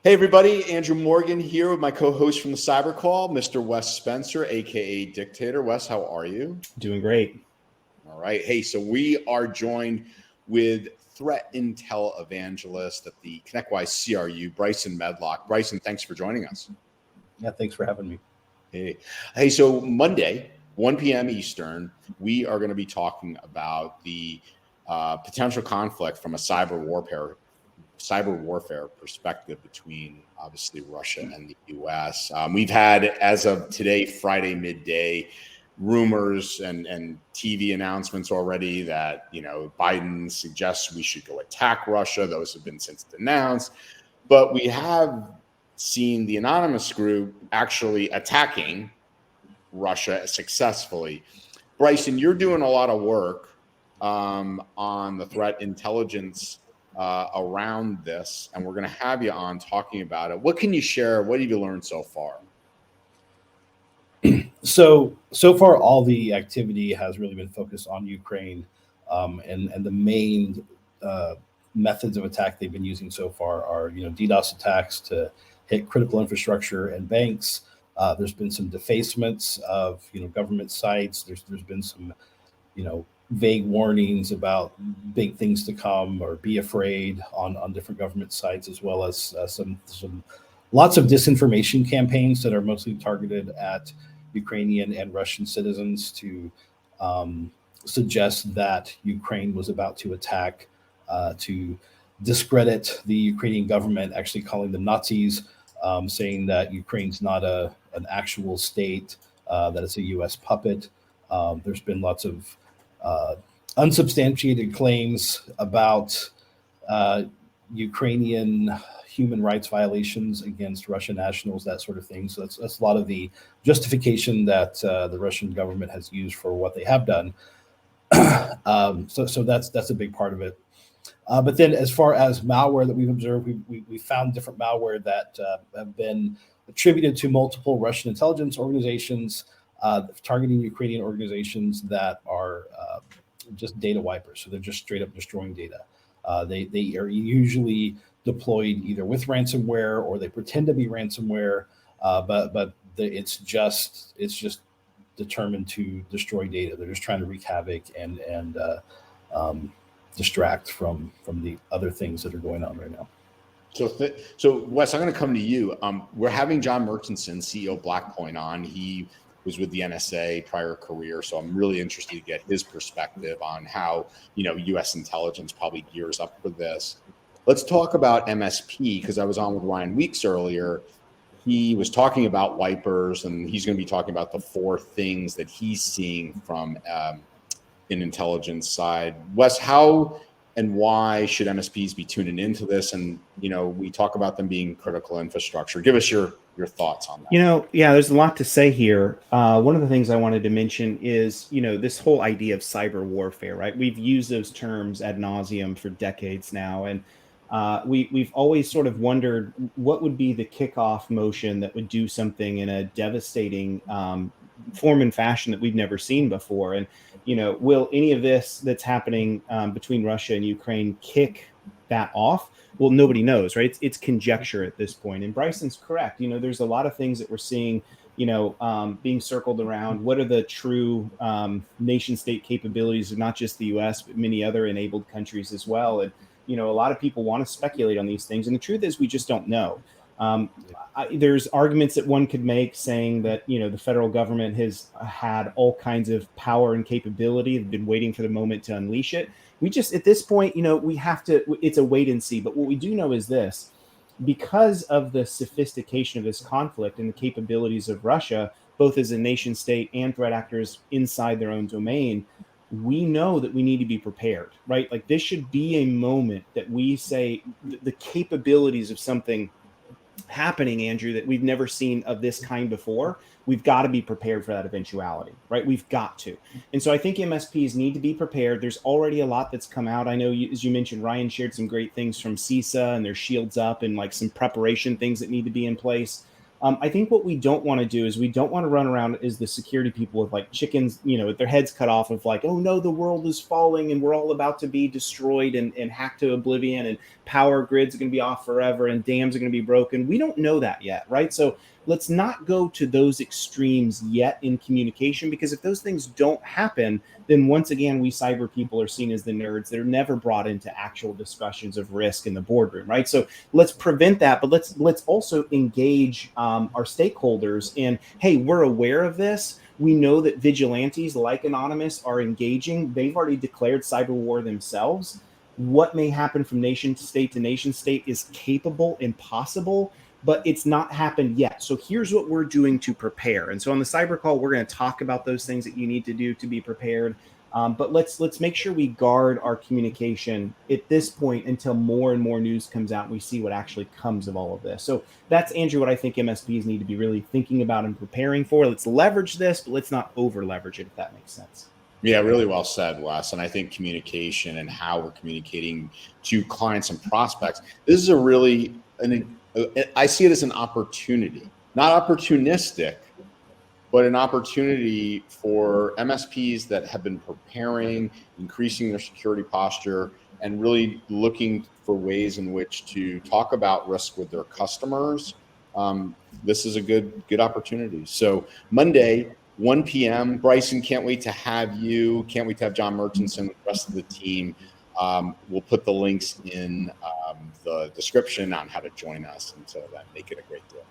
Hey everybody, Andrew Morgan here with my co-host from the CyberCall, Mr. Wes Spencer, aka Dictator. Wes, how are you? Doing great. All right. Hey, so we are joined with Threat Intel Evangelist at the ConnectWise CRU, Bryson Medlock. Bryson, thanks for joining us. Yeah, thanks for having me. Hey, so Monday, 1 p.m. Eastern, we are going to be talking about the potential conflict from a cyber warfare perspective between obviously Russia and the U.S. We've had, as of today, Friday midday, rumors and TV announcements already that, Biden suggests we should go attack Russia. Those have been since announced. But we have seen the anonymous group actually attacking Russia successfully. Bryson, you're doing a lot of work on the threat intelligence around this, and we're going to have you on talking about it. What can you share? What have you learned so far? So far, all the activity has really been focused on Ukraine, and the main methods of attack they've been using so far are, DDoS attacks to hit critical infrastructure and banks. There's been some defacements of, government sites. There's been some, vague warnings about big things to come or be afraid on different government sites, as well as some lots of disinformation campaigns that are mostly targeted at Ukrainian and Russian citizens to suggest that Ukraine was about to attack, to discredit the Ukrainian government, actually calling them Nazis, saying that Ukraine's not an actual state, that it's a U.S. puppet. There's been lots of unsubstantiated claims about Ukrainian human rights violations against Russian nationals, that sort of thing. So that's a lot of the justification that the Russian government has used for what they have done. So that's a big part of it. But then, as far as malware that we've observed, we found different malware that have been attributed to multiple Russian intelligence organizations, targeting Ukrainian organizations that are just data wipers. So they're just straight up destroying data. They are usually deployed either with ransomware or they pretend to be ransomware, but it's just determined to destroy data. They're just trying to wreak havoc and distract from the other things that are going on right now. So Wes, I'm going to come to you. We're having John Murchison, CEO of Blackpoint, on. He was with the NSA prior career, so I'm really interested to get his perspective on how U.S. intelligence probably gears up for this. Let's talk about MSP, because I was on with Ryan Weeks earlier. He was talking about wipers, and he's going to be talking about the 4 things that he's seeing from an intelligence side. Wes, how and why should MSPs be tuning into this? And, we talk about them being critical infrastructure. Give us your thoughts on that. There's a lot to say here. One of the things I wanted to mention is, this whole idea of cyber warfare, right? We've used those terms ad nauseum for decades now. And we've always sort of wondered what would be the kickoff motion that would do something in a devastating form and fashion that we've never seen before. And, will any of this that's happening between Russia and Ukraine kick that off? Well, nobody knows, right? It's conjecture at this point. And Bryson's correct. There's a lot of things that we're seeing, being circled around. What are the true nation state capabilities of not just the U.S., but many other enabled countries as well? And, a lot of people want to speculate on these things. And the truth is we just don't know. There's arguments that one could make saying that, the federal government has had all kinds of power and capability. They've been waiting for the moment to unleash it. We just, at this point, we have to, it's a wait and see. But what we do know is this: because of the sophistication of this conflict and the capabilities of Russia, both as a nation state and threat actors inside their own domain, we know that we need to be prepared, right? Like, this should be a moment that we say the capabilities of something happening, Andrew, that we've never seen of this kind before. We've got to be prepared for that eventuality, right? We've got to. And so I think MSPs need to be prepared. There's already a lot that's come out. I know, as you mentioned, Ryan shared some great things from CISA and their shields up and like some preparation things that need to be in place. I think what we don't want to do is we don't want to run around as the security people with like chickens, with their heads cut off of like, oh no, the world is falling and we're all about to be destroyed and hacked to oblivion and power grids are going to be off forever and dams are going to be broken. We don't know that yet, right? So let's not go to those extremes yet in communication, because if those things don't happen, then once again, we cyber people are seen as the nerds that are never brought into actual discussions of risk in the boardroom, right? So let's prevent that, but let's also engage our stakeholders in, hey, we're aware of this. We know that vigilantes like Anonymous are engaging. They've already declared cyber war themselves. What may happen from nation state to nation state is capable and possible, but it's not happened yet. So here's what we're doing to prepare. And so on the cyber call, we're going to talk about those things that you need to do to be prepared. But let's make sure we guard our communication at this point until more and more news comes out and we see what actually comes of all of this. So that's, Andrew, what I think MSPs need to be really thinking about and preparing for. Let's leverage this, but let's not over leverage it, if that makes sense. Yeah, really well said, Wes. And I think communication and how we're communicating to clients and prospects, this is I see it as an opportunity, not opportunistic, but an opportunity for MSPs that have been preparing, increasing their security posture, and really looking for ways in which to talk about risk with their customers. This is a good opportunity. So Monday, 1 p.m. Bryson, can't wait to have you. Can't wait to have John Murchison and the rest of the team. We'll put the links in the description on how to join us, and so that make it a great deal.